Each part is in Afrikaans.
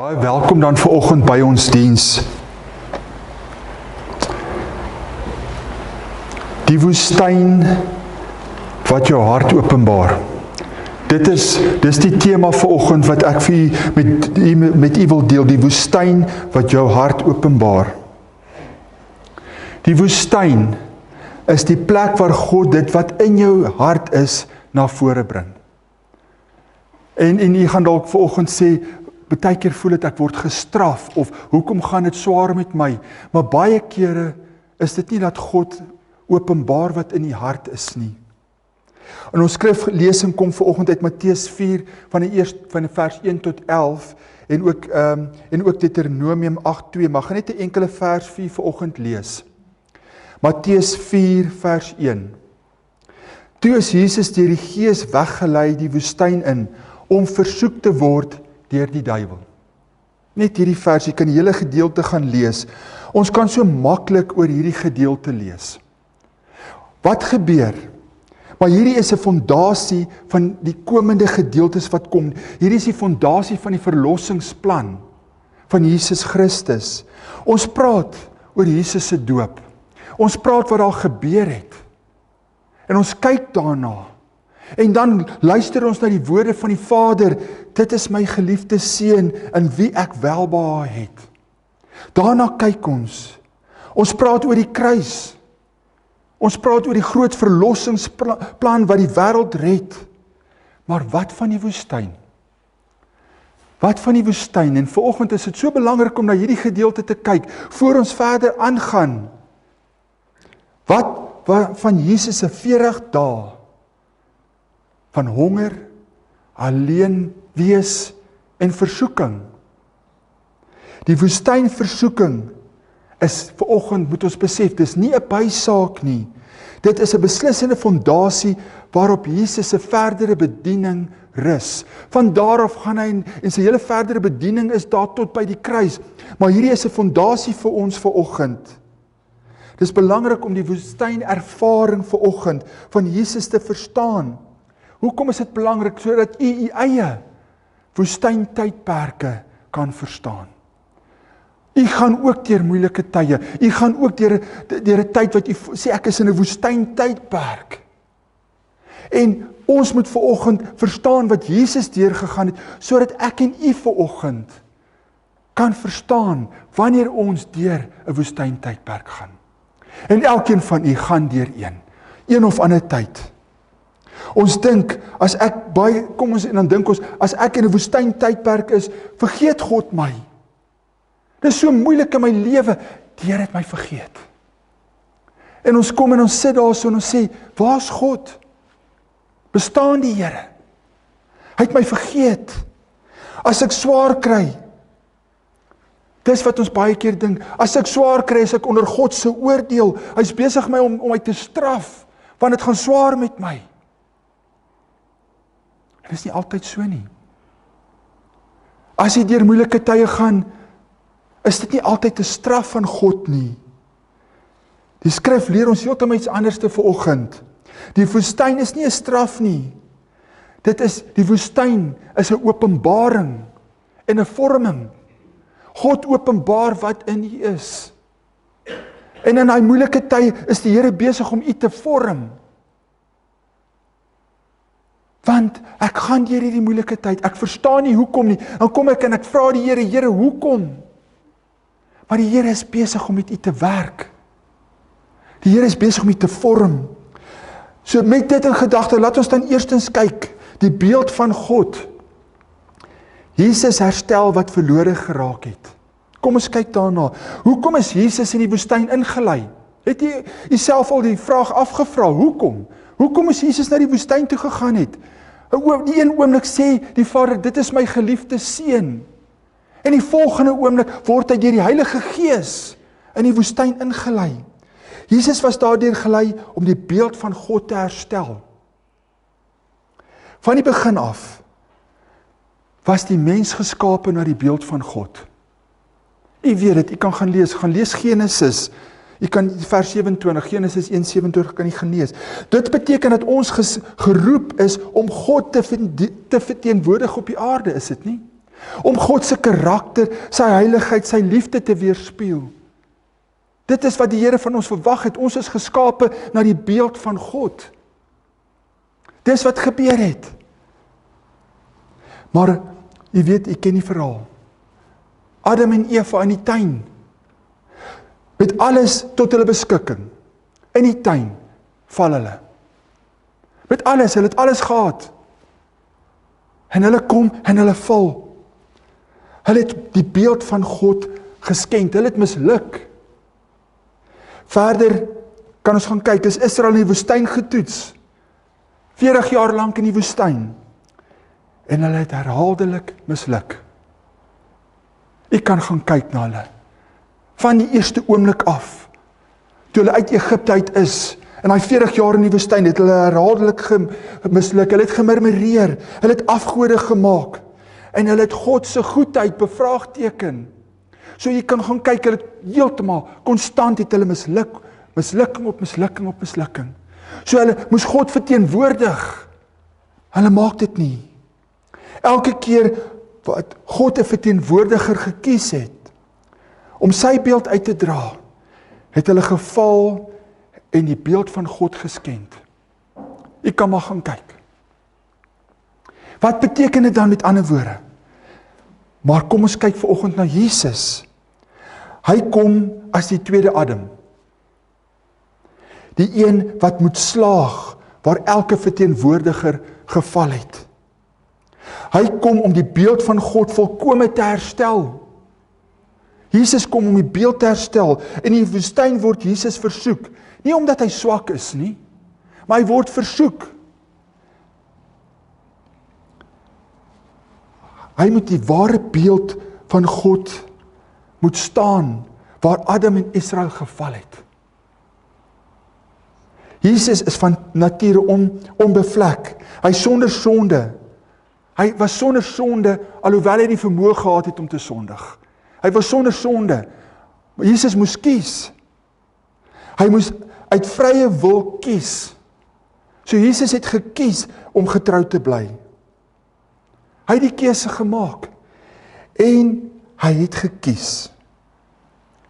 Baie welkom dan vanoggend by ons diens. Die woestyn wat jou hart openbaar. Dis die tema vanoggend wat ek vir u met u wil deel, die woestyn wat jou hart openbaar. Die woestyn is die plek waar God dit wat in jou hart is na vore bring. En u gaan dalk vanoggend sê, baie keer voel dit ek word gestraf, of hoekom gaan dit swaar met my? Maar baie kere is dit nie dat God openbaar wat in die hart is nie. En ons skriflesing kom vanoggend uit Matteus 4 van vers 1 tot 11 en ook Deuteronomium 8:2, maar gaan net 'n enkele vers 4 vanoggend lees. Matteus 4 vers 1. Toe is Jesus deur die Gees weggelei die woestyn in om versoek te word deur die duiwel. Net hierdie vers, jy kan die hele gedeelte gaan lees. Ons kan so maklik oor hierdie gedeelte lees. Wat gebeur? Maar hierdie is 'n fondasie van die komende gedeeltes wat kom. Hierdie is die fondasie van die verlossingsplan van Jesus Christus. Ons praat oor Jesus se doop. Ons praat wat daar gebeur het. En ons kyk daarna. En dan luister ons na die woorde van die Vader, dit is my geliefde seun in wie ek welbehae het. Daarna kyk ons. Ons praat oor die kruis. Ons praat oor die groot verlossingsplan wat die wêreld red. Maar wat van die woestyn? Wat van die woestyn? En vanoggend is dit so belangrik om na hierdie gedeelte te kyk, voor ons verder aangaan. Wat van Jesus se 40 dae van honger, alleen wees en versoeking. Die woestynversoeking is vanoggend, moet ons besef, dis nie 'n bysaak nie. Dit is 'n beslissende fondasie waarop Jesus se verdere bediening rus. Van daar af gaan hy en sy hele verdere bediening is daar tot by die kruis. Maar hierdie is 'n fondasie vir ons vanoggend. Dis belangrik om die woestynervaring vanoggend van Jesus te verstaan. Hoekom is dit belangrik? Sodat u eie woestyntydperke kan verstaan. U gaan ook deur moeilike tye. U gaan ook deur 'n tyd wat u sê ek is in 'n woestyntydperk. En ons moet vanoggend verstaan wat Jesus deurgegaan het, sodat ek en u vanoggend kan verstaan wanneer ons deur 'n woestyntydperk gaan. En elkeen van u gaan deur een of ander tyd. Ons dink, as ek in 'n woestyntydperk is, vergeet God my. Dit is so moeilik in my lewe, die Here het my vergeet. En ons kom en ons sit daar so en ons sê, waar's God? Bestaan die Here? Hy het my vergeet. As ek swaar kry, dis wat ons baie keer dink, as ek swaar kry, is ek onder God se oordeel. Hy's besig my om my te straf, want dit gaan swaar met my. Dit is nie altyd so nie. As jy deur moeilike tye gaan, is dit nie altyd 'n straf van God nie. Die skrif leer ons heeltemal iets anders te vanoggend. Die woestyn is nie 'n straf nie. Die woestyn is 'n openbaring en 'n vorming. God openbaar wat in u is. En in daai moeilike tye is die Here besig om u te vorm. Want ek gaan deur hierdie moeilike tyd, ek verstaan nie hoekom nie, dan kom ek en ek vra die Here, hoekom? Maar die Here is besig om met u te werk. Die Here is besig om u te vorm. So met dit in gedagte, laat ons dan eerstens kyk, die beeld van God. Jesus herstel wat verlore geraak het. Kom ons kyk daarna. Hoekom is Jesus in die woestyn ingelei? Het jy jouself al die vraag afgevra, hoekom? Hoekom is Jesus na die woestyn toe gegaan het? Die een oomblik sê die Vader, dit is my geliefde seun. En die volgende oomblik word hy deur die Heilige Gees in die woestyn ingelei. Jesus was daardeur gelei om die beeld van God te herstel. Van die begin af was die mens geskape na die beeld van God. U weet dit, u kan gaan lees Genesis. U kan vers 27, Genesis 1:27 kan jy gaan lees. Dit beteken dat ons geroep is om God te verteenwoordig op die aarde, is dit nie? Om God se karakter, sy heiligheid, sy liefde te weerspieël. Dit is wat die Here van ons verwag het. Ons is geskape na die beeld van God. Dis wat gebeur het. Maar, jy weet, ek ken die verhaal. Adam en Eva in die tuin, met alles tot hulle beskikking. In die tuin, val hulle. Met alles, hulle het alles gehad. En hulle kom en hulle val. Hulle het die beeld van God geskenk, hulle het misluk. Verder kan ons gaan kyk, is Israel in die woestyn getoets. 40 jaar lank in die woestyn. En hulle het herhaaldelik misluk. Ek kan gaan kyk na hulle. Van die eerste oomblik af, toe hulle uit Egipte uit is, en daai 40 jaar in die woestyn, het hulle herhaaldelik misluk, hulle het gemurmureer, hulle het afgode gemaak, en hulle het God se goedheid bevraagteken. So jy kan gaan kyk, hulle het heeltemal, konstant het hulle mislukking op mislukking op mislukking. So hulle moes God verteenwoordig, hulle maak dit nie. Elke keer wat God 'n verteenwoordiger gekies het, om sy beeld uit te dra, het hulle geval en die beeld van God geskend. Ek kan maar gaan kyk. Wat beteken dit dan met ander woorde? Maar kom ons kyk vanoggend na Jesus. Hy kom as die tweede Adam. Die een wat moet slaag, waar elke verteenwoordiger geval het. Hy kom om die beeld van God volkome te herstel. Jesus kom om die beeld te herstel. In die woestyn word Jesus versoek. Nie omdat hy swak is nie, maar hy word versoek. Hy moet die ware beeld van God moet staan, waar Adam en Israel geval het. Jesus is van nature onbevlek. Hy sonder sonde. Hy was sonder sonde, alhoewel hy die vermoë gehad het om te sondig. Hy was sonder sonde. Maar Jesus moes kies. Hy moes uit vrye wil kies. So Jesus het gekies om getrou te bly. Hy het die keuse gemaak. En hy het gekies.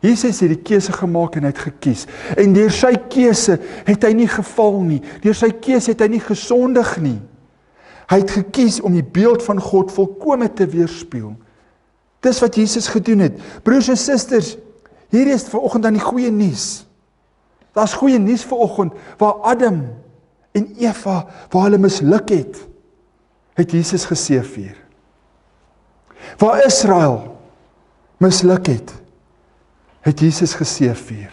Jesus het die keuse gemaak en hy het gekies. En deur sy keuse het hy nie geval nie. Deur sy keuse het hy nie gesondig nie. Hy het gekies om die beeld van God volkome te weerspieël. Dis wat Jesus gedoen het. Broers en susters, hier is vanoggend dan die goeie nuus. Daar's goeie nuus vanoggend, waar Adam en Eva, waar hulle misluk het Jesus geseëvier. Waar Israel misluk het Jesus geseëvier.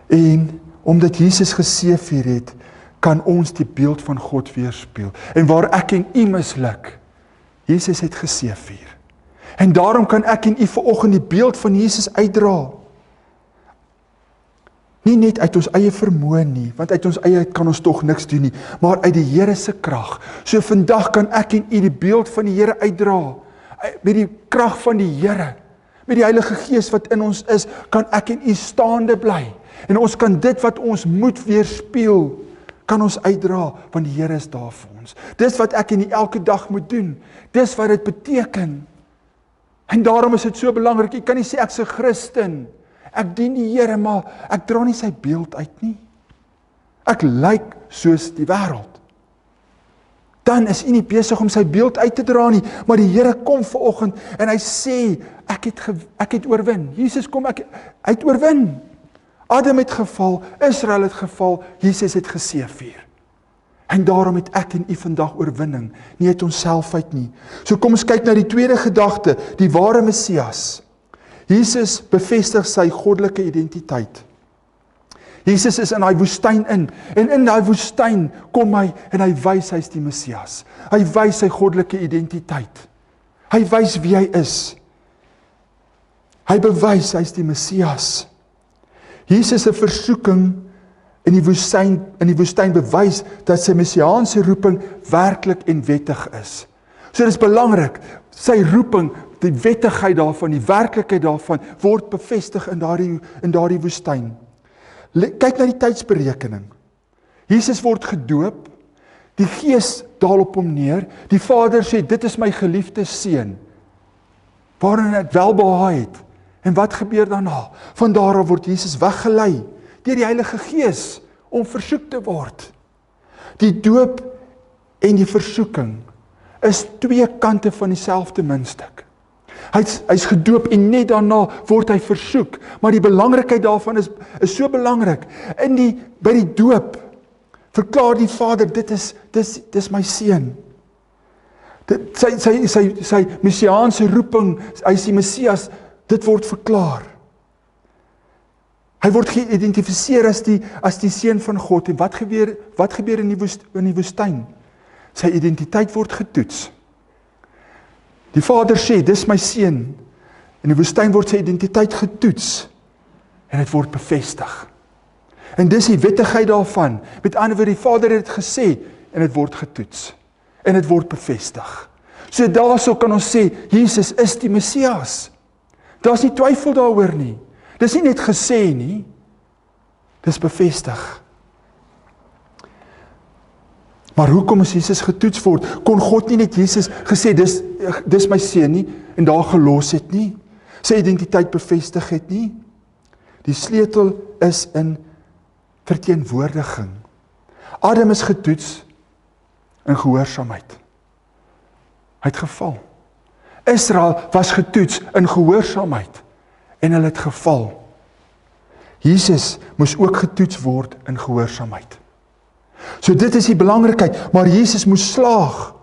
En omdat Jesus geseëvier het, kan ons die beeld van God weerspieël. En waar ek en u misluk, Jesus het geseëvier. En daarom kan ek en u vanoggend die beeld van Jesus uitdra. Nie net uit ons eie vermoë nie, want uit ons eie kan ons tog niks doen nie, maar uit die Here se krag. So vandag kan ek en u die beeld van die Here uitdra. Met die krag van die Here, met die Heilige Gees wat in ons is, kan ek en u staande bly. En ons kan dit wat ons moet weerspieël, kan ons uitdra, want die Here is daar vir ons. Dis wat ek en u elke dag moet doen. Dis wat dit beteken. En daarom is dit so belangrik. Ek kan nie sê ek's 'n Christen. Ek dien die Here, maar ek dra nie sy beeld uit nie. Ek lyk soos die wêreld. Dan is u nie besig om sy beeld uit te dra nie, maar die Here kom vanoggend en hy sê, ek het oorwin. Jesus kom, hy het oorwin. Adam het geval, Israel het geval, Jesus het geseëvier. En daarom het ek en u vandag oorwinning, nie uit onsself uit nie. So kom ons kyk na die tweede gedagte, die ware Messias. Jesus bevestig sy goddelike identiteit. Jesus is in daai woestyn in, en in daai woestyn kom hy en hy wys hy's die Messias. Hy wys sy goddelike identiteit. Hy wys wie hy is. Hy bewys hy's die Messias. Jesus se versoeking in die woestyn bewys dat sy messiaanse roeping werklik en wettig is. So dis belangrik, sy roeping, die wettigheid daarvan, die werklikheid daarvan, word bevestig in daardie woestyn. Kyk na die tydsberekening. Jesus word gedoop, Die Gees daal op hom neer. Die Vader sê, dit is my geliefde seun, waarin ek welbehae het. En wat gebeur daarna? Van daar af word Jesus weggelei deur die Heilige Gees om versoek te word. Die doop en die versoeking is twee kante van dieselfde muntstuk. Hy's gedoop en net daarna word hy versoek, maar die belangrikheid daarvan is so belangrik. By die doop verklaar die Vader, dis my seun. Sy messiaanse roeping, hy is die Messias, dit word verklaar. Hy word geïdentifiseer as die seun van God. En wat gebeur in die woestyn? Sy identiteit word getoets. Die Vader sê, dis my seun. In die woestyn word sy identiteit getoets. En dit word bevestig. En dis die wettigheid daarvan. Met ander woorde, die Vader het dit gesê, en dit word getoets. En dit word bevestig. So daarso kan ons sê, Jesus is die Messias. Daar's nie twyfel daaroor nie. Dis nie net gesê nie, dis bevestig. Maar hoekom is Jesus getoets word? Kon God nie net Jesus gesê, dis my seun nie, en daar gelos het nie? Sy identiteit bevestig het nie? Die sleutel is in verteenwoordiging. Adam is getoets in gehoorsaamheid. Hy het geval. Israel was getoets in gehoorsaamheid en hulle het geval. Jesus moes ook getoets word in gehoorsaamheid. So dit is die belangrikheid, maar Jesus moes slaag.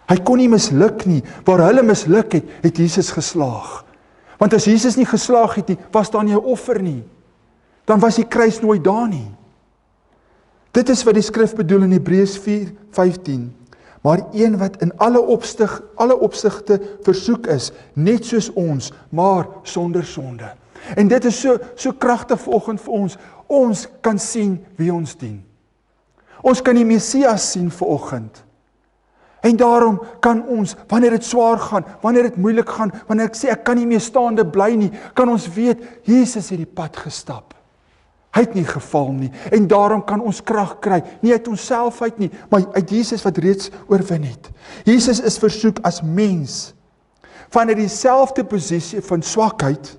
Hy kon nie misluk nie. Waar hulle misluk het, het Jesus geslaag. Want as Jesus nie geslaag het nie, was daar nie 'n offer nie. Dan was die kruis nooit daar nie. Dit is wat die skrif bedoel in Hebreërs 4:15. Maar een wat in alle opsigte versoek is, net soos ons, maar sonder sonde. En dit is so kragtig vanoggend vir ons. Ons kan sien wie ons dien. Ons kan die Messias sien vanoggend. En daarom kan ons, wanneer dit swaar gaan, wanneer dit moeilik gaan, wanneer ek sê ek kan nie meer staande bly nie, kan ons weet, Jesus het die pad gestap. Hy het nie geval nie, en daarom kan ons krag kry, nie uit onsself uit nie, maar uit Jesus wat reeds oorwin het. Jesus is versoek as mens, vanuit dieselfde posisie van swakheid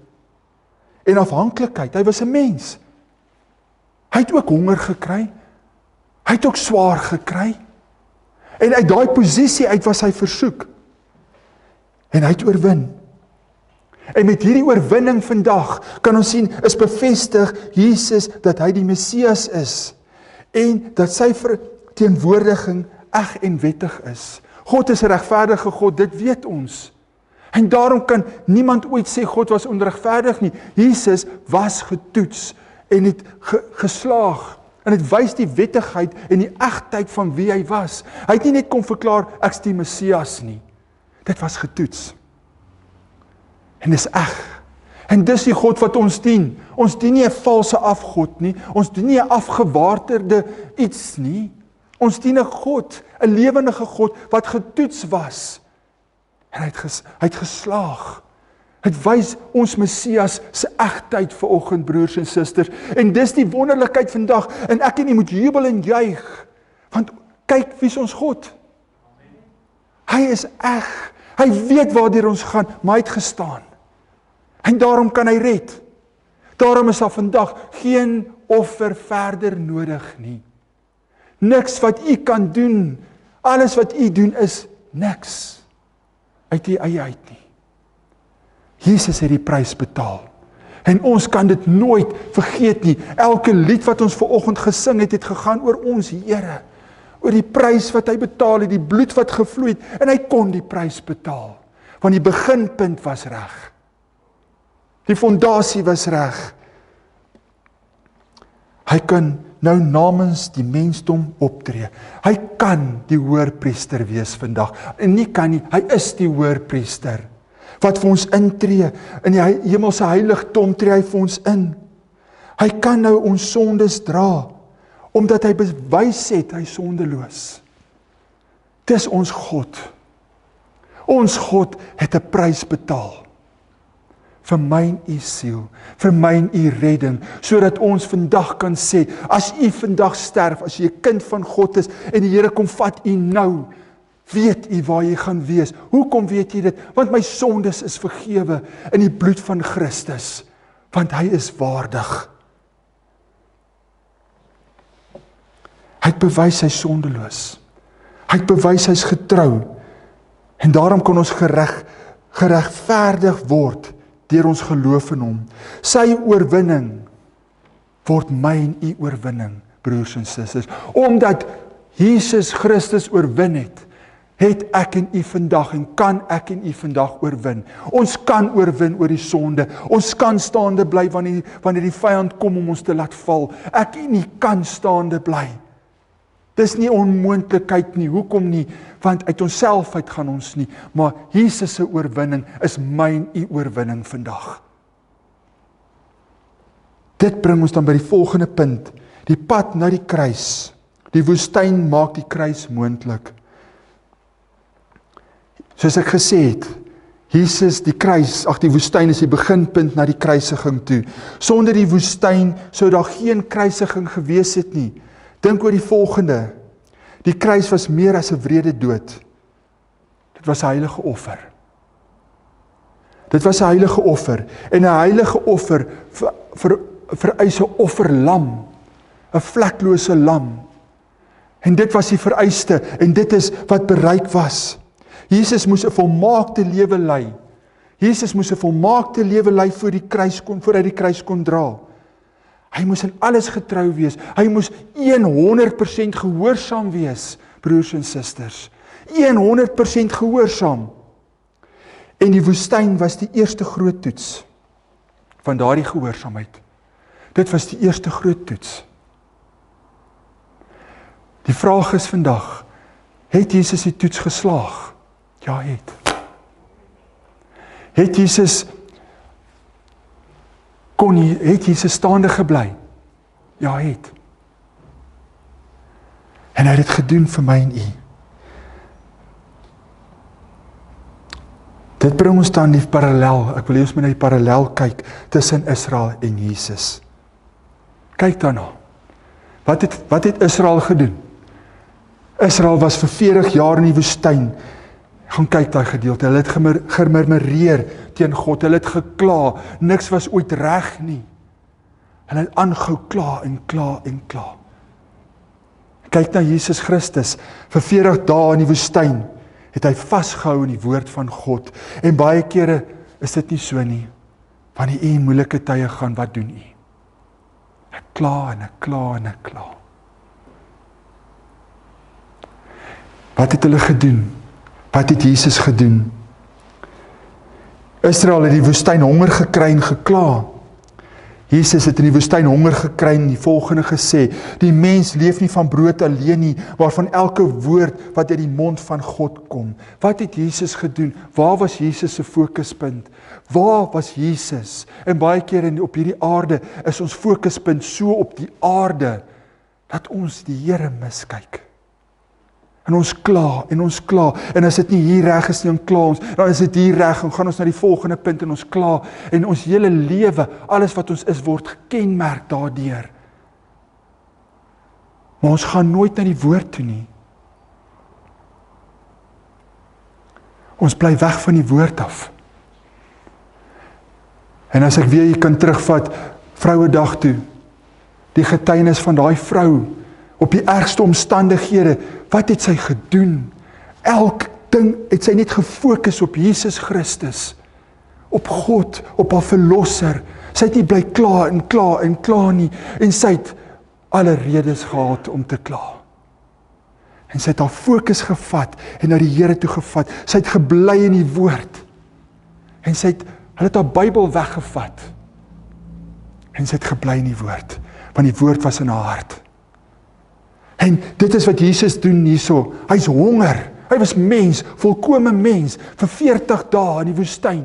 en afhanklikheid. Hy was 'n mens. Hy het ook honger gekry, hy het ook swaar gekry, en uit daai posisie uit was hy versoek, en hy het oorwin. En met hierdie oorwinning vandag, kan ons sien, is bevestig Jesus, dat hy die Messias is, en dat sy verteenwoordiging eg en wettig is. God is 'n regverdige God, dit weet ons. En daarom kan niemand ooit sê God was onregverdig nie. Jesus was getoets, en het geslaag, en het wys die wettigheid en die egtheid van wie hy was. Hy het nie net kom verklaar, ek's die Messias nie. Dit was getoets. En dis eg. En dis die God wat ons dien. Ons dien nie 'n valse afgod nie. Ons dien nie 'n afgewaarterde iets nie. Ons dien 'n God, 'n lewendige God, wat getoets was. En hy het geslaag. Het wys ons Messias se egtheid vanoggend, broers en susters. En dis die wonderlikheid vandag. En ek en u moet jubel en juig. Want kyk, wie is ons God? Hy is eg. Hy weet waardeur ons gaan, maar hy het gestaan. En daarom kan hy red. Daarom is daar vandag geen offer verder nodig nie. Niks wat u kan doen, alles wat u doen is niks uit u eie uit nie. Jesus het die prys betaal. En ons kan dit nooit vergeet nie. Elke lied wat ons vanoggend gesing het, het gegaan oor ons Here. Oor die prys wat hy betaal het, die bloed wat gevloei het, en hy kon die prys betaal. Want die beginpunt was reg. Die fondasie was reg. Hy kan nou namens die mensdom optree. Hy kan die hoërpriester wees vandag. En nie kan nie, hy is die hoërpriester. Wat vir ons intree, in die hemelse heiligdom tree hy vir ons in. Hy kan nou ons sondes dra, omdat hy bewys het, hy is sondeloos. Dis ons God. Ons God het 'n prys betaal. vir my en u siel, vir my en u redding, sodat ons vandag kan sê, as u vandag sterf, as jy 'n kind van God is, en die Here kom vat u nou, weet u waar jy gaan wees. Hoekom weet jy dit? Want my sondes is vergewe in die bloed van Christus, want hy is waardig. Hy het bewys hy is sondeloos. Hy het bewys hy is getrou, en daarom kan ons geregverdig word deur ons geloof in hom. Sy oorwinning word my en u oorwinning, broers en susters. Omdat Jesus Christus oorwin het ek en u vandag, en kan ek en u vandag oorwin. Ons kan oorwin oor die sonde. Ons kan staande bly wanneer die vyand kom om ons te laat val. Ek en u kan staande bly. Dis nie onmoontlikheid nie. Hoekom nie? Want uit onsself uit gaan ons nie. Maar Jesus se oorwinning is my en u oorwinning vandag. Dit bring ons dan by die volgende punt. Die pad na die kruis. Die woestyn maak die kruis moontlik. Soos ek gesê het, Jesus, die kruis, die woestyn is die beginpunt na die kruisiging toe. Sonder die woestyn sou daar geen kruisiging gewees het nie. Dink oor die volgende. Die kruis was meer as 'n wrede dood. Dit was 'n heilige offer. Dit was 'n heilige offer. En 'n heilige offer vereis 'n offerlam, 'n vleklose lam. En dit was die vereiste, en dit is wat bereik was. Jesus moes 'n volmaakte lewe lei. Jesus moes 'n volmaakte lewe lei voor hy die kruis kon dra. Hy moes in alles getrou wees. Hy moes 100% gehoorsaam wees, broers en susters. 100% gehoorsaam. En die woestyn was die eerste groot toets van daardie gehoorsaamheid. Dit was die eerste groot toets. Die vraag is vandag, het Jesus die toets geslaag? Ja, het Jesus staande gebly? Ja, het. En hy het dit gedoen vir my en u. Dit bring ons dan die parallel. Ek wil hê ons moet na die parallel kyk tussen Israel en Jesus. Kyk daarna. Wat het Israel gedoen? Israel was vir 40 jaar in die woestyn. Gaan kyk daai gedeelte. Hulle het gemurmureer teen God. Hulle het gekla. Niks was ooit reg nie. Hulle het aangehou kla en kla en kla. Kyk na Jesus Christus. Vir 40 dae in die woestyn het hy vasgehou in die woord van God. En baie kere is dit nie so nie. Wanneer u in moeilike tye gaan, wat doen u? Ek kla en ek kla en ek kla. Wat het hulle gedoen? Wat het Jesus gedoen? Israel het die woestyn honger gekry en gekla. Jesus het in die woestyn honger gekry en die volgende gesê, die mens leef nie van brood alleen nie, maar van elke woord wat uit die mond van God kom. Wat het Jesus gedoen? Waar was Jesus se fokuspunt? Waar was Jesus? En baie keer op hierdie aarde is ons fokuspunt so op die aarde, dat ons die Here miskyk. En ons kla, en as dit nie hier reg is nie, dan kla ons, dan is dit hier reg, en gaan ons na die volgende punt, en ons kla, en ons hele lewe, alles wat ons is, word gekenmerk daardeur. Maar ons gaan nooit na die woord toe nie. Ons bly weg van die woord af. En as ek weer kan terugvat, Vrouedag toe, die getuienis van daai vrou, op die ergste omstandighede, wat het sy gedoen? Elk ding het sy net gefokus op Jesus Christus, op God, op haar verlosser. Sy het nie bly kla en kla en kla nie, en sy het alle redes gehad om te kla. En sy het haar fokus gevat, en na die Here toe gevat. Sy het gebly in die woord, en hulle het haar Bybel weggevat, en sy het gebly in die woord, want die woord was in haar hart. En dit is wat Jesus doen hierso. Hy's honger. Hy was mens, volkome mens, vir 40 dae in die woestyn.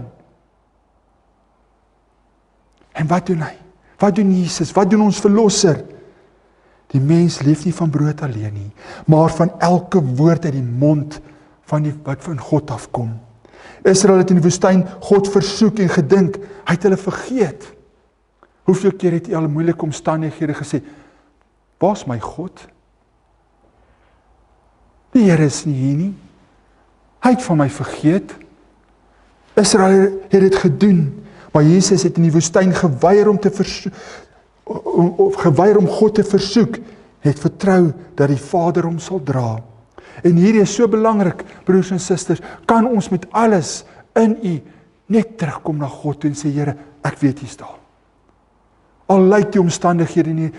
En wat doen hy? Wat doen Jesus? Wat doen ons verlosser? Die mens leef nie van brood alleen nie, maar van elke woord uit die mond wat van God afkom. Israel het in die woestyn God versoek en gedink, hy het hulle vergeet. Hoeveel keer het jy al in moeilike omstandighede gesê, waar is my God? Die Here is nie hier nie. Hy het van my vergeet. Israel het dit gedoen, maar Jesus het in die woestyn geweier om God te versoek, het vertrou dat die Vader hom sal dra. En hierdie is so belangrik, broers en susters, kan ons met alles in U net terugkom na God en sê, Here, ek weet U is daar. Al lyk die omstandighede nie,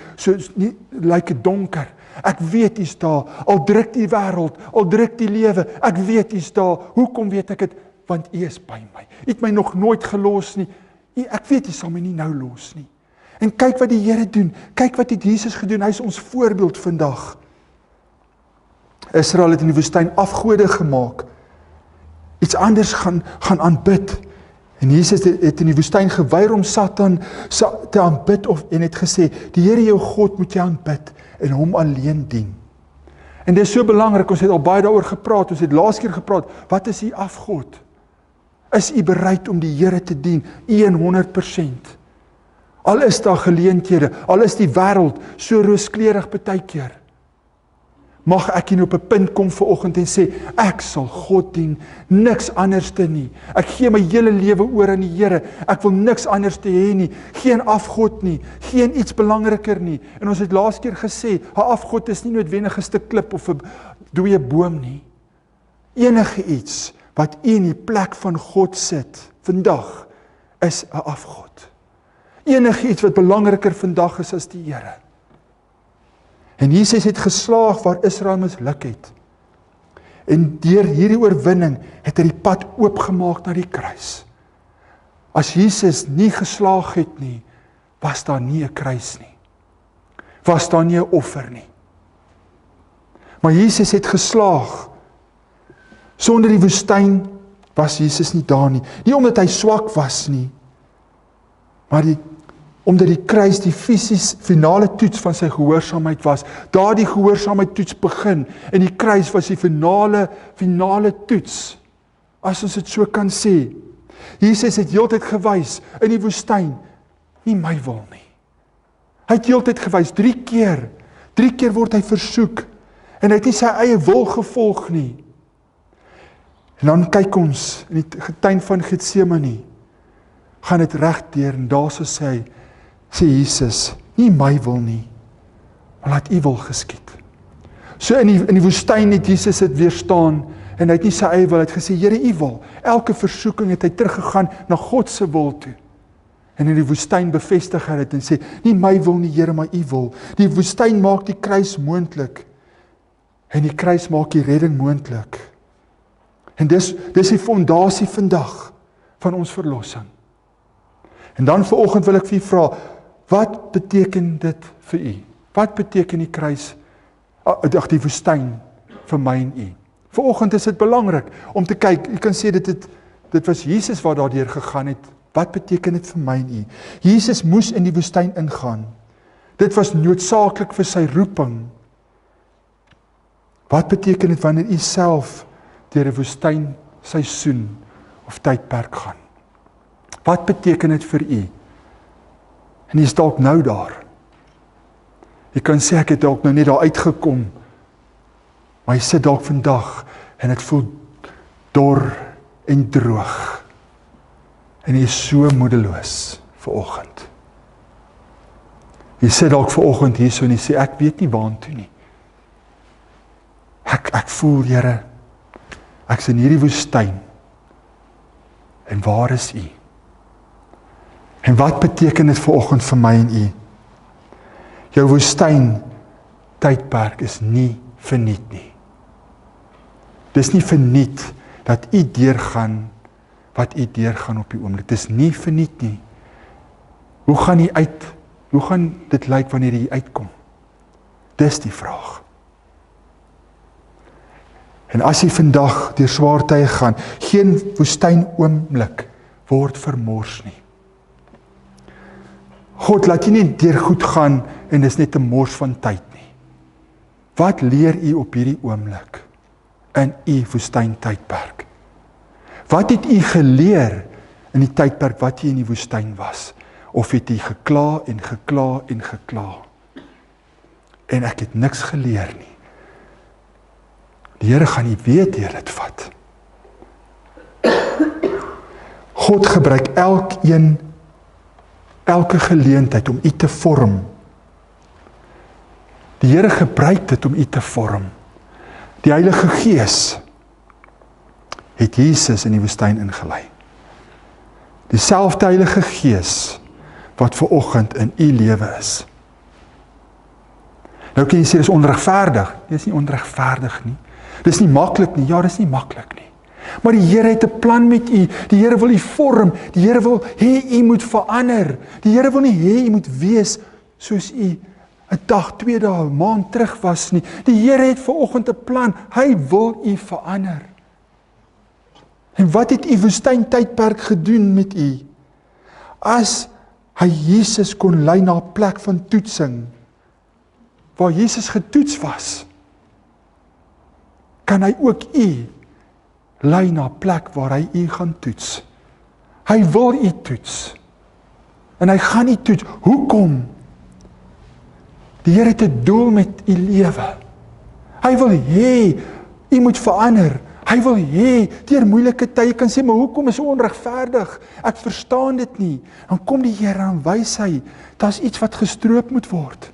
lyk dit donker, ek weet U is daar, al druk die wêreld, al druk die lewe, ek weet U is daar, hoekom weet ek dit? Want U is by my, U het my nog nooit gelos nie, ek weet U sal my nie nou los nie. En kyk wat die Here doen, kyk wat het Jesus gedoen, hy is ons voorbeeld vandag. Israel het in die woestyn afgode gemaak, iets anders gaan aanbid. En Jesus het in die woestyn geweier om Satan te aanbid en het gesê, die Here jou God moet jy aanbid en hom alleen dien. En dit is so belangrik, ons het al baie daaroor gepraat, ons het laas keer gepraat, wat is die afgod? Is u bereid om die Here te dien, 100%? Al is daar geleenthede, al is die wêreld so rooskleurig partykeer, mag ek hier op 'n punt kom vanoggend en sê, ek sal God dien, niks anders te nie. Ek gee my hele lewe oor aan die Here, ek wil niks anders te hê nie, geen afgod nie, geen iets belangriker nie. En ons het laas keer gesê, 'n afgod is nie noodwendig 'n stuk klip of 'n dooie boom nie. Enige iets wat u in die plek van God sit, vandag, is 'n afgod. Enige iets wat belangriker vandag is as die Here. En Jesus het geslaag waar Israel misluk het. En deur hierdie oorwinning het hy die pad oopgemaak na die kruis. As Jesus nie geslaag het nie, was daar nie 'n kruis nie. Was daar nie 'n offer nie. Maar Jesus het geslaag. Sonder die woestyn was Jesus nie daar nie. Nie omdat hy swak was nie, maar omdat die kruis die fisies finale toets van sy gehoorsaamheid was. Daar die gehoorsaamheid toets begin, en die kruis was die finale toets, as ons dit so kan sê. Jesus het heeltyd gewys in die woestyn, nie my wil nie. Hy het heeltyd gewys, 3 keer word hy versoek, en hy het nie sy eie wil gevolg nie. En dan kyk ons, in die tuin van Getsemane, gaan dit reg deur, en daar so sê Jesus, nie my wil nie, maar laat u wil geskied. So in die woestyn het Jesus dit weerstaan, en hy het nie sy eie wil, hy het gesê, Here, u wil. Elke versoeking het hy teruggegaan na God se wil toe. En in die woestyn bevestig hy dit en sê, nie my wil nie, Here, maar u wil. Die woestyn maak die kruis moontlik, en die kruis maak die redding moontlik. En dis die fondasie vandag van ons verlossing. En dan vanoggend wil ek vir u vra, wat beteken dit vir u? Wat beteken die kruis, die woestyn vir my en u? Vanoggend is dit belangrik om te kyk, u kan sê dit was Jesus wat daardeur gegaan het. Wat beteken dit vir my en u? Jesus moes in die woestyn ingaan. Dit was noodsaaklik vir sy roeping. Wat beteken dit wanneer u self deur 'n woestyn seisoen of tydperk gaan? Wat beteken dit vir u? En jy is dalk nou daar. Jy kan sê, ek het dalk nou net daar uitgekom, maar jy sit dalk vandag, en dit voel dor en droog, en jy is so moedeloos vanoggend. Jy sit dalk vanoggend hier so, en jy sê, ek weet nie waartoe nie. Ek voel, Here, ek is in hierdie woestyn, en waar is u? En wat beteken dit vanoggend vir my en u? Jou woestyn tydperk is nie verniet nie. Dis nie verniet dat u deurgaan wat u deurgaan op die oomblik. Dis nie verniet nie. Hoe gaan dit lyk wanneer jy uitkom? Dis die vraag. En as jy vandag deur swaar tye gaan, geen woestyn oomblik word vermors nie. God laat jy nie deur goed gaan en dis net 'n mors van tyd nie. Wat leer u op hierdie oomblik in u woestyn tydperk? Wat het u geleer in die tydperk wat u in die woestyn was? Of het u gekla en gekla en gekla? En ek het niks geleer nie. Die Here gaan nie weet deur dit vat. God gebruik elke geleentheid om u te vorm. Die Here gebruik dit om u te vorm. Die Heilige Gees het Jesus in die woestyn ingelei. Dieselfde Heilige Gees wat vanoggend in u lewe is. Nou kan jy sê, dis onregverdig. Dis nie onregverdig nie. Dis nie maklik nie. Ja, dis nie maklik nie. Maar die Here het 'n plan met u. Die Here wil u vorm. Die Here wil hê u moet verander. Die Here wil nie hê u moet wees soos u 'n dag, 2 dae, 'n maand terug was nie. Die Here het vanoggend 'n plan. Hy wil u verander. En wat het u woestyntydperk gedoen met u? As hy Jesus kon lei na 'n plek van toetsing, waar Jesus getoets was, kan hy ook u lei na 'n plek waar hy u gaan toets. Hy wil u toets. En hy gaan u toets. Hoekom? Die Here het 'n doel met u lewe. Hy wil hê u moet verander. Hy wil hê deur moeilike tye, kan sê, maar hoekom is so onregverdig? Ek verstaan dit nie. Dan kom die Here en wys hy, daar's iets wat gestroop moet word.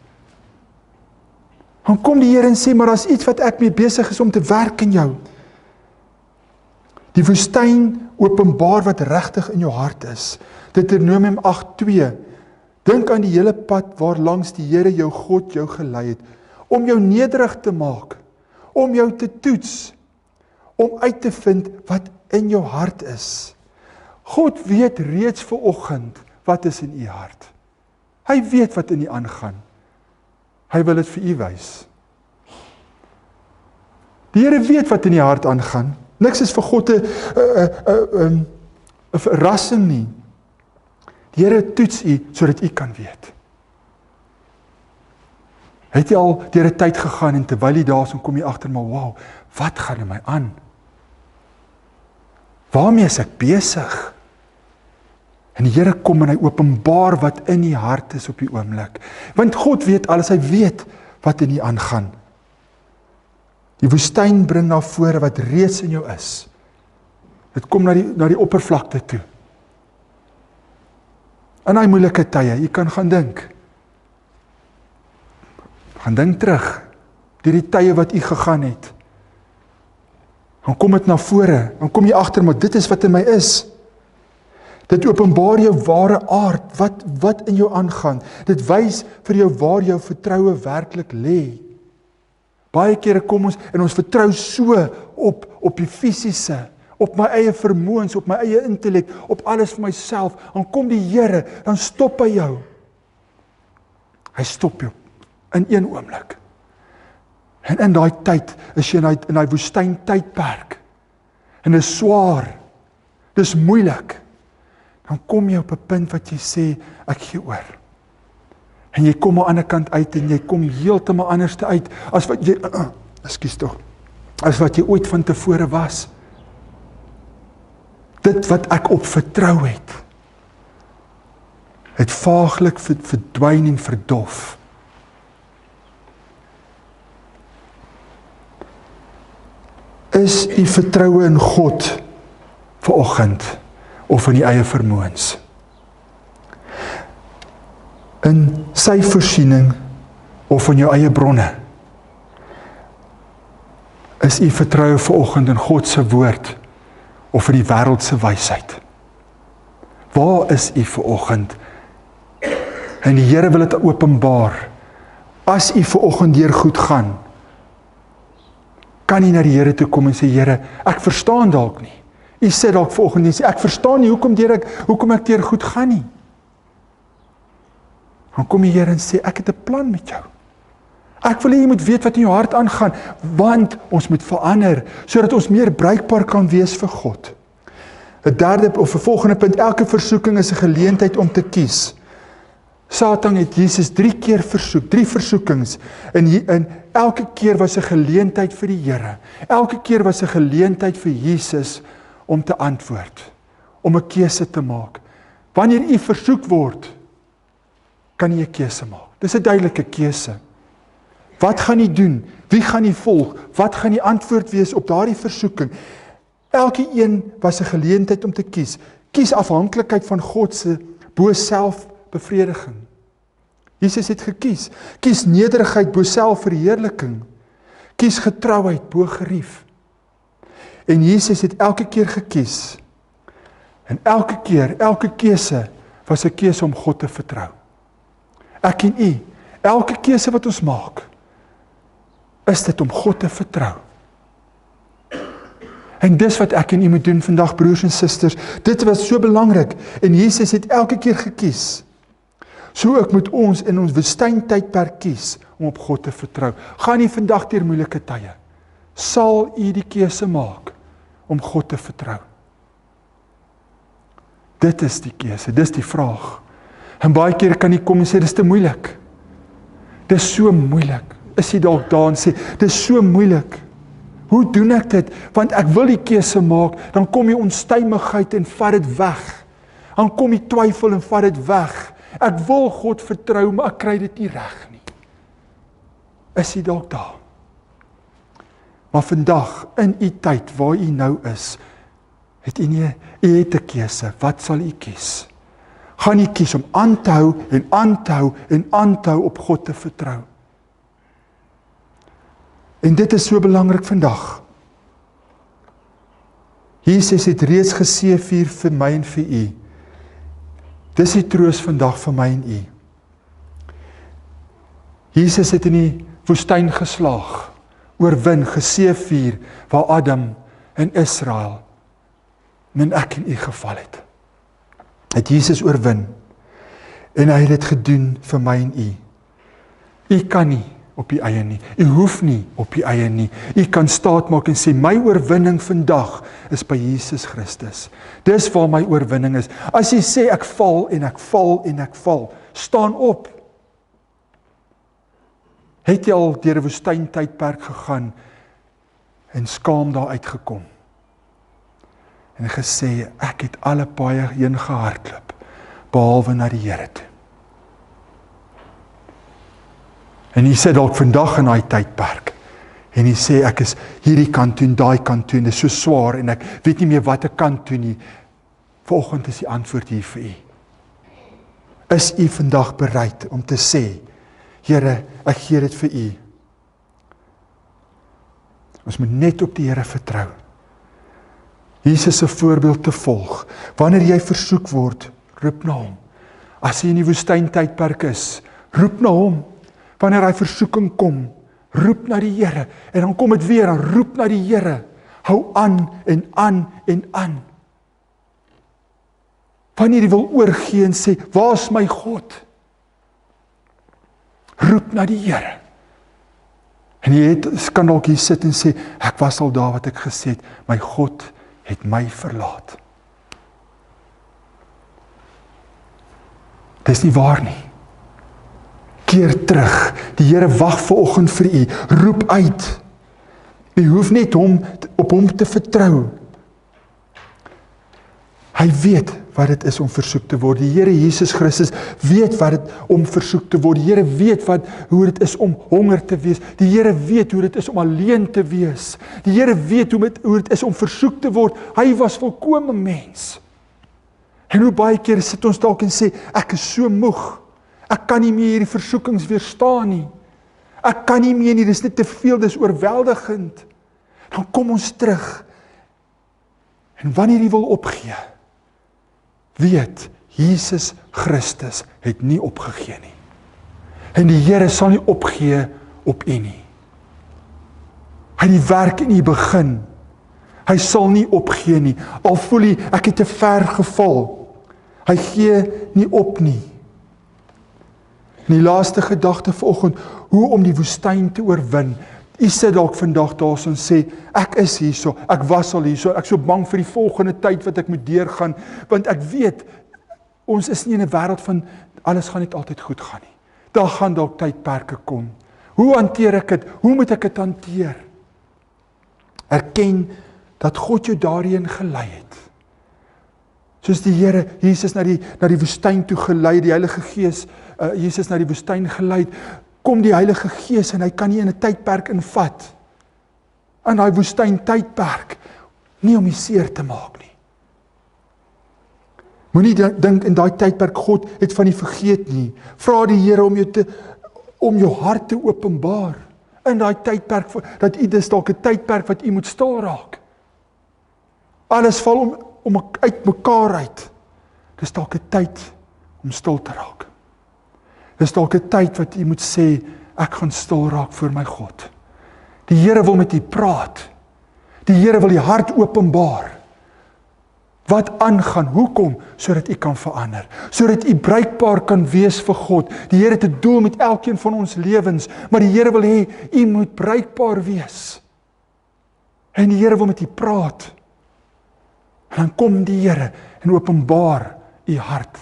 Dan kom die Here en sê, maar daar's iets wat ek mee besig is om te werk in jou. Die woestyn openbaar wat regtig in jou hart is. Deuteronomium 8:2. Dink aan die hele pad waar langs die Here jou God jou gelei het, om jou nederig te maak, om jou te toets, om uit te vind wat in jou hart is. God weet reeds vanoggend wat is in u hart. Hy weet wat in u aangaan. Hy wil dit vir u wys. Die Here weet wat in die hart aangaan. Niks is vir God 'n verrassing nie. Die Here toets u sodat u kan weet. Het jy al deur 'n tyd gegaan en terwyl jy daar is, kom jy agter, maar wow, wat gaan in my aan? Waarmee is ek besig? En die Here kom en hy openbaar wat in die hart is op die oomblik. Want God weet alles, hy weet wat in die aangaan. Die woestyn bring na vore wat reeds in jou is. Dit kom na die oppervlakte toe. In daai moeilike tye, jy kan gaan dink. Gaan dink terug, deur die tye wat jy gegaan het. Dan kom dit na vore, dan kom jy agter, maar dit is wat in my is. Dit openbaar jou ware aard, wat in jou aangaan. Dit wys vir jou waar jou vertroue werklik lê. Baie kere kom ons en ons vertrou so op die fisiese, op my eie vermoëns, op my eie intellek, op alles vir myself. Dan kom die Here, dan stop hy jou. Hy stop jou in een oomblik. En in daai tyd is jy in daai woestyn tydperk. En dit is swaar. Dis moeilik. Dan kom jy op 'n punt wat jy sê, ek gee oor. En jy kom aan die ander kant uit en jy kom heeltemal anders uit as wat jy, as wat jy ooit van tevore was. Dit wat ek op vertrou het vaaglik verdwyn en verdof. Is u vertroue in God vanoggend of in die eie vermoëns? In sy voorsiening of in jou eie bronne? Is u vertroue vanoggend in God se woord of in die wêreld se wysheid? Waar is u vanoggend? En die Here wil dit openbaar. As u vanoggend deur goed gaan, kan u na die Here toe kom en sê, Here, ek verstaan dalk nie. U sê dalk vanoggend en sê, ek verstaan nie hoekom ek deur goed gaan nie. Dan kom die Here en sê, ek het 'n plan met jou. Ek wil hê jy moet weet wat in jou hart aangaan, want ons moet verander, sodat ons meer bruikbaar kan wees vir God. 'n derde of 'n volgende punt, elke versoeking is 'n geleentheid om te kies. Satan het Jesus 3 keer versoek, 3 versoekings, en elke keer was 'n geleentheid vir die Here. Elke keer was 'n geleentheid vir Jesus om te antwoord, om 'n keuse te maak. Wanneer u versoek word, kan u 'n keuse maak. Dis 'n duidelike keuse. Wat gaan u doen? Wie gaan u volg? Wat gaan die antwoord wees op daardie versoeking? Elke een was 'n geleentheid om te kies. Kies afhanklikheid van God se bo selfbevrediging. Jesus het gekies. Kies nederigheid bo selfverheerliking. Kies getrouheid bo gerief. En Jesus het elke keer gekies. En elke keer, elke keuse was 'n keuse om God te vertrou. Ek en u, elke keuse wat ons maak, is dit om God te vertrou. En dis wat ek en u moet doen vandag, broers en susters. Dit was so belangrik. En Jesus het elke keer gekies. So ook moet ons in ons woestyntydperk kies om op God te vertrou. Gaan u vandag deur moeilike tye? Sal u die keuse maak om God te vertrou? Dit is die keuse, dis die vraag. En baie keer kan jy kom en sê, dis te moeilik. Dis so moeilik. Is jy dalk daar en sê, dis so moeilik. Hoe doen ek dit? Want ek wil die keuse maak, dan kom die onstuimigheid en vat dit weg. Dan kom die twyfel en vat dit weg. Ek wil God vertrou, maar ek kry dit nie reg nie. Is jy dalk daar? Maar vandag, in u tyd, waar u nou is, het u het 'n keuse. Wat sal u kies? Gaan u kies om aan te hou en aan te hou en aan te hou op God te vertrou? En dit is so belangrik vandag. Jesus het reeds geseëvier vir my en vir u. Dis die troos vandag vir my en u. Jesus het in die woestyn geslaag, oorwin, geseëvier, waar Adam en Israel en ek en u geval het. Het Jesus oorwin, en hy het dit gedoen vir my en u. U kan nie op die eie nie, u hoef nie op die eie nie, u kan staat maak en sê, my oorwinning vandag is by Jesus Christus. Dis waar my oorwinning is. As jy sê, ek val en ek val en ek val, staan op. Het jy al deur 'n woestyntydperk gegaan en skaam daar uitgekom? En gesê, ek het alle paaie heen gehardloop, behalwe na die Here toe. En jy sê dalk vandag in daai tydperk, en jy sê, ek is hierdie kant toe en daai kant toe, en dit is so swaar, en ek weet nie meer wat ek kan toe nie. Vanoggend is die antwoord hier vir u. Is u vandag bereid om te sê, Here, ek gee dit vir u. Ons moet net op die Here vertrou. Jesus se voorbeeld te volg. Wanneer jy versoek word, roep na hom. As jy in die woestyntydperk is, roep na hom. Wanneer hy versoeking kom, roep na die Here. En dan kom dit weer, dan roep na die Here. Hou aan en aan en aan. Wanneer jy wil oorgee en sê, waar is my God? Roep na die Here. En jy kan dalk hier sit en sê, ek was al daar wat ek gesê het, my God het my verlaat. Dis nie waar nie. Keer terug. Die Here wag vanoggend vir u. Roep uit. U hoef net op hom te vertrou. Hy weet wat dit is om versoek te word. Die Here Jesus Christus weet wat dit om versoek te word. Die Here weet hoe dit is om honger te wees. Die Here weet hoe dit is om alleen te wees. Die Here weet hoe dit is om versoek te word. Hy was volkome mens. En hoe baie keer sit ons dalk en sê, ek is so moeg. Ek kan nie meer hierdie versoekings weerstaan nie. Ek kan nie meer nie, dis net te veel, dis oorweldigend. Dan kom ons terug. En wanneer jy wil opgee, weet, Jesus Christus het nie opgegee nie. En die Here sal nie opgee op u nie. Hy het die werk in u begin. Hy sal nie opgee nie. Al voel jy, ek het te ver geval. Hy gee nie op nie. En die laaste gedagte vanoggend, hoe om die woestyn te oorwin. U sit dalk vandag daar en sê, ek is hierso, ek was al hierso, ek is so bang vir die volgende tyd wat ek moet deurgaan, want ek weet, ons is nie in 'n wêreld van, alles gaan net altyd goed gaan nie. Daar gaan dalk tydperke kom. Hoe hanteer ek dit? Hoe moet ek dit hanteer? Erken dat God jou daarheen gelei het. Soos die Here Jesus na die woestyn toe gelei, die Heilige Gees Jesus na die woestyn gelei, kom die Heilige Gees en hy kan nie in 'n tydperk invat, in daai woestyn tydperk, nie om die seer te maak nie. Moenie dink in daai tydperk God het van die vergeet nie. Vra die Here om jou hart te openbaar, in daai tydperk, dat dis dalk 'n tydperk wat u moet stil raak. Alles val uit mekaar uit. Dis dalk 'n tyd om stil te raak. Dis dalk 'n tyd wat u moet sê, ek gaan stil raak voor my God. Die Here wil met u praat. Die Here wil die hart openbaar. Wat aangaan, hoekom? Sodat u kan verander. Sodat u bruikbaar kan wees vir God. Die Here het 'n doel met elkeen van ons lewens, maar die Here wil hê, u moet bruikbaar wees. En die Here wil met u praat. En dan kom die Here en openbaar u hart.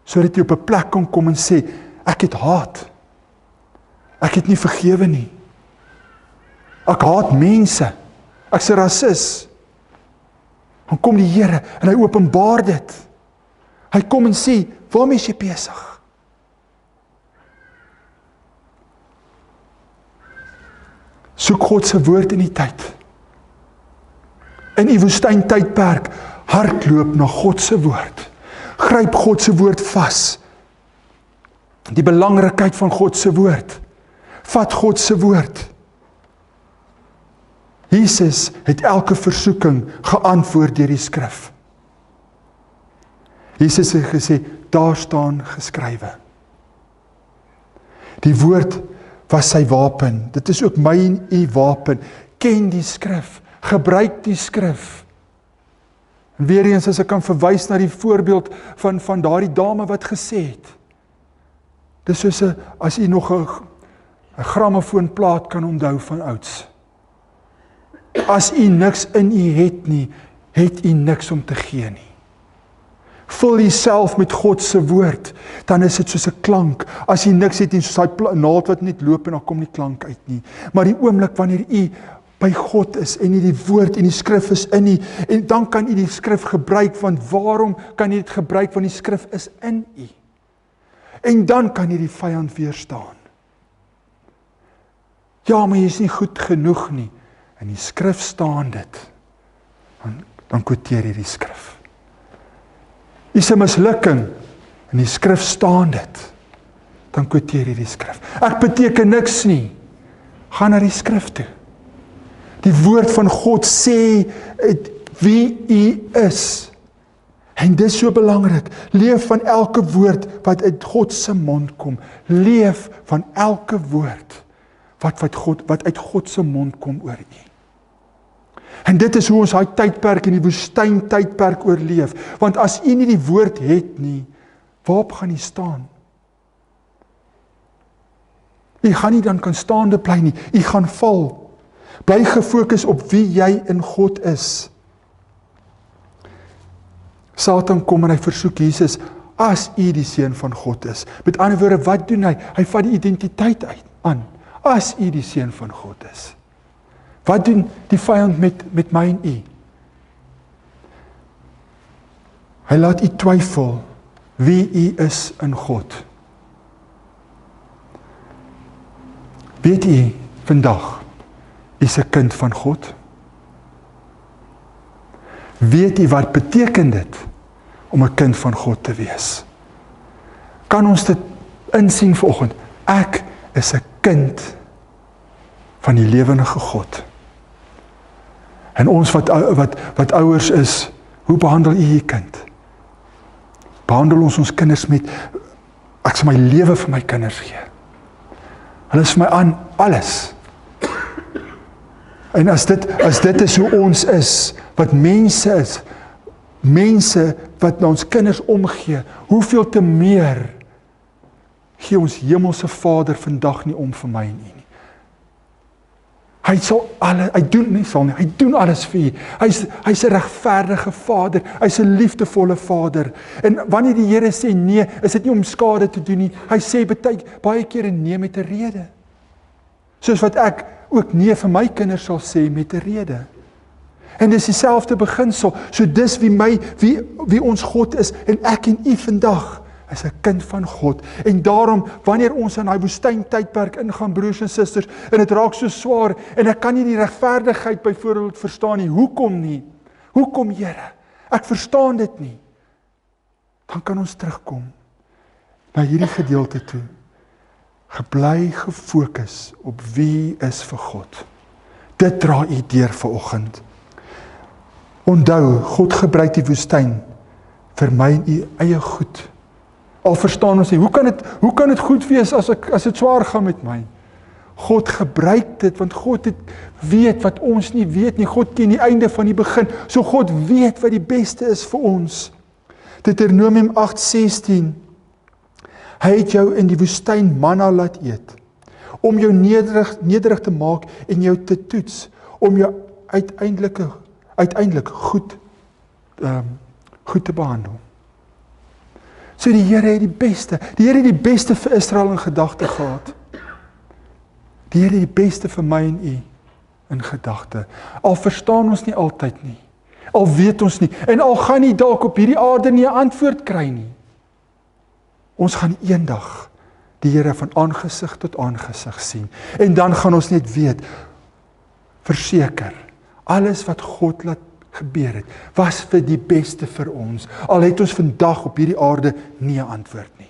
Sodat u op 'n plek kan kom en sê, ek het haat. Ek het nie vergewe nie. Ek haat mense. Ek's 'n rasis. Dan kom die Here en hy openbaar dit. Hy kom en sê, waarmee is jy besig? Soek God se woord in die tyd. In die woestyn tydperk, hardloop na God se woord. Gryp God se woord vas. Die belangrikheid van God se woord. Vat God se woord. Jesus het elke versoeking geantwoord deur die skrif. Jesus het gesê, daar staan geskrywe. Die woord was sy wapen. Dit is ook my en u wapen. Ken die skrif. Gebruik die skrif. En weer eens, as ek kan verwys na die voorbeeld van daardie dame wat gesê het. Dis soos as u nog 'n grammofoonplaat kan onthou van ouds. As u niks in u het nie, het u niks om te gee nie. Vul jouself met God se woord, dan is dit soos 'n klank. As u niks het nie, soos daai naald wat net loop en dan kom nie klank uit nie. Maar die oomblik wanneer u by God is en die woord en die skrif is in u, en dan kan u die skrif gebruik, want waarom kan u dit gebruik? Want die skrif is in u. En dan kan u die vyand weerstaan. Ja, maar jy is nie goed genoeg nie. In die skrif staan dit. Dan quoteer jy die skrif. Is 'n mislukking, in die skrif staan dit. Dan quoteer jy die skrif. Ek beteken niks nie. Gaan na die skrif toe. Die woord van God sê wie u is. En dis so belangrik. Leef van elke woord wat uit God se mond kom. Leef van elke woord wat uit God se mond kom oor u. En dit is hoe ons daai tydperk in die woestyn tydperk oorleef. Want as u nie die woord het nie, waarop gaan u staan? U gaan nie dan kan staande bly nie. U gaan val. Bly gefokus op wie jy in God is. Satan kom en hy versoek Jesus, as u die seun van God is. Met ander woorde, wat doen hy? Hy vat die identiteit aan. As u die seun van God is. Wat doen die vyand met my en u? Hy laat u twyfel wie u is in God. Weet u vandag, is 'n kind van God? Weet u wat beteken dit om 'n kind van God te wees? Kan ons dit insien vanoggend? Ek is 'n kind van die lewende God. En ons wat ouers is, hoe behandel u u kind? Behandel ons kinders met, ek sal my lewe vir my kinders gee. Hulle is vir my aan alles. En as dit is hoe ons is, wat mense is, mense wat na ons kinders omgee, hoeveel te meer gee ons hemelse Vader vandag nie om vir my en u nie. Hy doen alles vir u. Hy's 'n regverdige Vader, hy's 'n liefdevolle Vader. En wanneer die Here sê nee, is dit nie om skade te doen nie. Hy sê baie keer nee met 'n rede. Soos wat ek ook nee vir my kinders sal sê met 'n rede. En dis dieselfde beginsel. So dis wie ons God is, en ek en u vandag is 'n kind van God. En daarom, wanneer ons in daai woestyntydperk ingaan, broers en susters, en dit raak so swaar, en ek kan nie die regverdigheid byvoorbeeld verstaan nie. Hoekom nie? Hoekom, Here? Ek verstaan dit nie. Dan kan ons terugkom na hierdie gedeelte toe. Gebly gefokus op wie is vir God. Dit dra u deur vanoggend. Onthou, God gebruik die woestyn vir my en u eie goed. Al verstaan ons nie, hoe kan dit goed wees as dit swaar gaan met my? God gebruik dit, want God weet wat ons nie weet nie. God ken die einde van die begin. So God weet wat die beste is vir ons. Deuteronomium 8:16. Hy het jou in die woestyn manna laat eet, om jou nederig te maak en jou te toets, om jou uiteindelik goed te behandel. So die Here het die Here het die beste vir Israel in gedagte gehad. Die Here het die beste vir my en u in gedagte. Al verstaan ons nie altyd nie, al weet ons nie, en al gaan nie dalk op hierdie aarde nie 'n antwoord kry nie. Ons gaan eendag die Here van aangesig tot aangesig sien. En dan gaan ons net weet, verseker, alles wat God laat gebeur het, was vir die beste vir ons. Al het ons vandag op hierdie aarde nie 'n antwoord nie.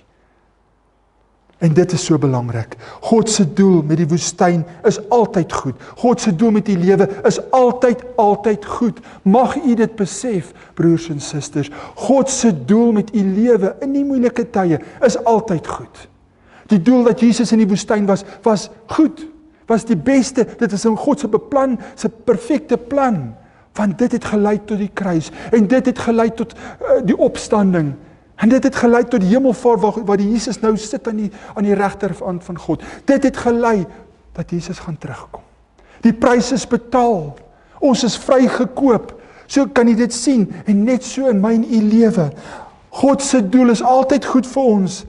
En dit is so belangrik. God se doel met die woestyn is altyd goed. God se doel met die lewe is altyd goed. Mag u dit besef, broers en susters. God se doel met u lewe in die moeilike tye is altyd goed. Die doel dat Jesus in die woestyn was goed. Was die beste. Dit is in God se beplan, se perfekte plan. Want dit het gelei tot die kruis. En dit het gelei tot die opstanding. En dit het gelei tot die hemelvaart waar die Jesus nou sit aan die regterkant van God. Dit het gelei dat Jesus gaan terugkom. Die prys is betaal. Ons is vrygekoop. So kan jy dit sien. En net so in my en u lewe. God se doel is altyd goed vir ons.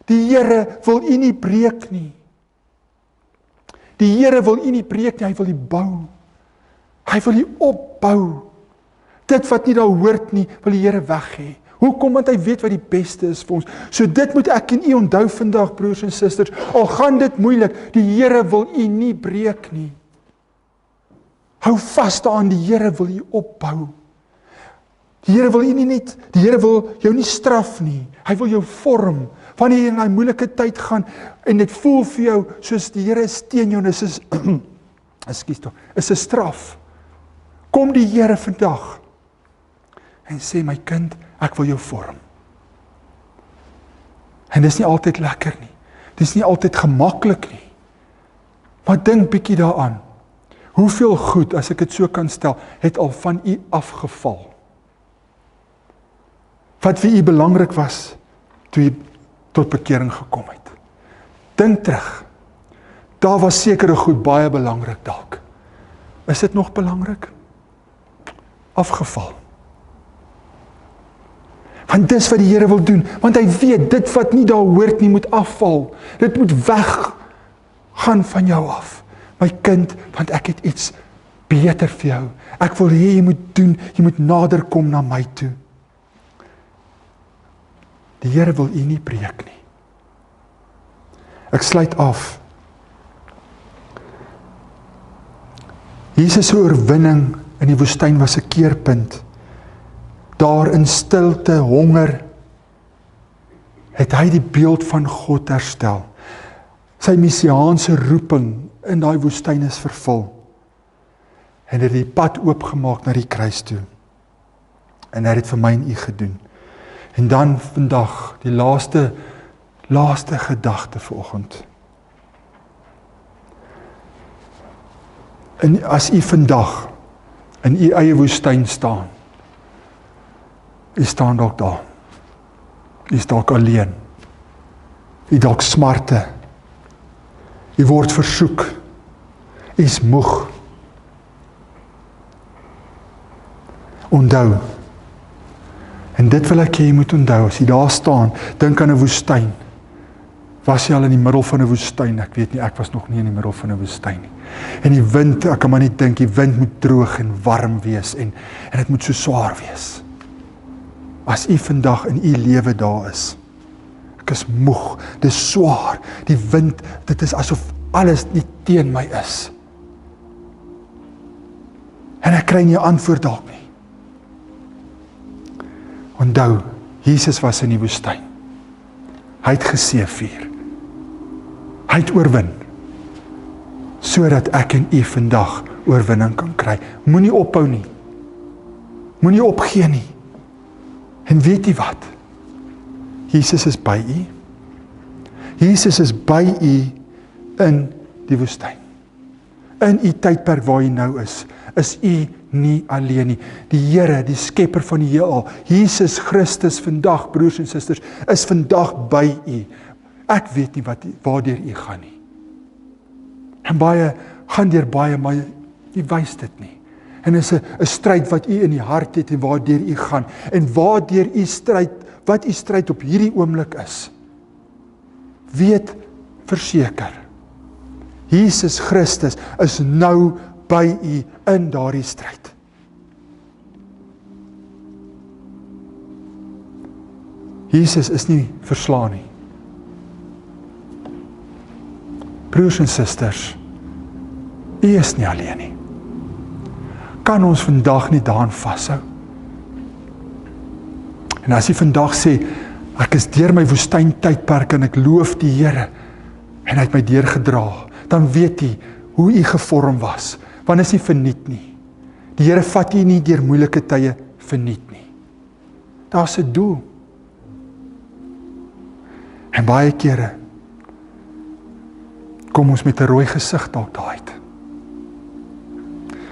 Die Here wil u nie breek nie. Die Here wil u nie breek nie, hy wil u bou. Hy wil u opbou. Dit wat nie daar hoort nie, wil die Here weg hê. Hoekom? Want hy weet wat die beste is vir ons. So dit moet ek en u onthou vandag, broers en susters. Al gaan dit moeilik, die Here wil u nie breek nie. Hou vas daaraan, die Here wil u opbou. Die Here wil u nie net, die Here wil jou nie straf nie. Hy wil jou vorm. Wanneer jy in daai moeilike tyd gaan en dit voel vir jou soos die Here is teen jou en is is 'n straf. Kom die Here vandag en sê, my kind, ek wil jou vorm. En dis nie altyd lekker nie. Dis nie altyd gemaklik nie. Maar dink bietjie daaraan. Hoeveel goed, as ek dit so kan stel, het al van u afgeval? Wat vir u belangrik was, toe u tot bekering gekom het. Dink terug. Daar was sekere goed baie belangrik dalk. Is dit nog belangrik? Afgeval. Want dis wat die Here wil doen, want hy weet, dit wat nie daar hoort nie, moet afval. Dit moet weggaan van jou af. My kind, want ek het iets beter vir jou. Ek wil hê jy moet doen, jy moet nader kom na my toe. Die Here wil u nie breek nie. Ek sluit af. Jesus se oorwinning in die woestyn was 'n keerpunt. Daar in stilte, honger, het hy die beeld van God herstel. Sy messiaanse roeping in daai woestyn is vervul. En hy het die pad oopgemaak na die kruis toe. En hy het dit vir my en u gedoen. En dan vandag, die laaste gedagte vanoggend. En as u vandag in u eie woestyn staan, u staan dalk daar. U is dalk alleen. U dalk smarte. U word versoek. U is moeg. Onthou. En dit wil ek hê jy moet onthou, as jy daar staan, dink aan 'n woestyn. Was jy al in die middel van 'n woestyn? Ek weet nie, ek was nog nie in die middel van 'n woestyn nie. En die wind, ek kan maar net dink, die wind moet droog en warm wees en dit moet so swaar wees. As u vandag in u lewe daar is, ek is moeg, dit is swaar, die wind, dit is asof alles nie teen my is. En ek kry nie 'n antwoord dalk nie. Onthou, Jesus was in die woestyn. Hy het geseëvier. Hy het oorwin. Sodat ek en u vandag oorwinning kan kry. Moenie ophou nie. Moenie opgee nie. En weet jy wat? Jesus is by u. Jesus is by u in die woestyn. In u tydperk waar jy nou is u nie alleen nie. Die Here, die skepper van die heelal, Jesus Christus vandag, broers en susters, is vandag by u. Ek weet nie waardeur u gaan nie. En baie gaan deur baie, maar jy wys dit nie. En is 'n stryd wat u in die hart het en waardeur u gaan. En waardeur u stryd, wat u stryd op hierdie oomblik is. Weet verseker, Jesus Christus is nou by u in daardie stryd. Jesus is nie verslaan nie. Broers en susters, u is nie alleen nie. Kan ons vandag nie daaraan vashou? En as jy vandag sê, ek is deur my woestyn tydperk en ek loof die Here en hy het my deurgedra, dan weet jy hoe u gevorm was, want is nie verniet nie. Die Here vat u nie deur moeilike tye verniet nie. Daar's 'n doel. En baie kere kom ons met 'n rooi gesig dalk daar uit.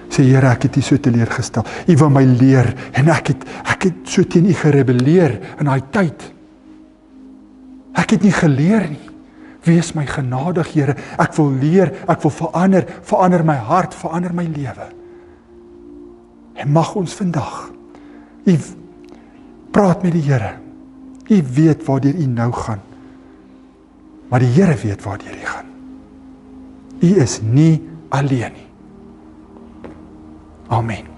Sê Here, ek het u so teleurgestel. U wou my leer en ek het so teen u gerebelleer in daai tyd. Ek het nie geleer nie. Wees my genadig, Here. Ek wil leer, ek wil verander my hart, verander my lewe. En mag ons vandag, u praat met die Here. U weet waardeur u nou gaan. Maar die Here weet waardeur u gaan. U is nie alleen nie. Amen.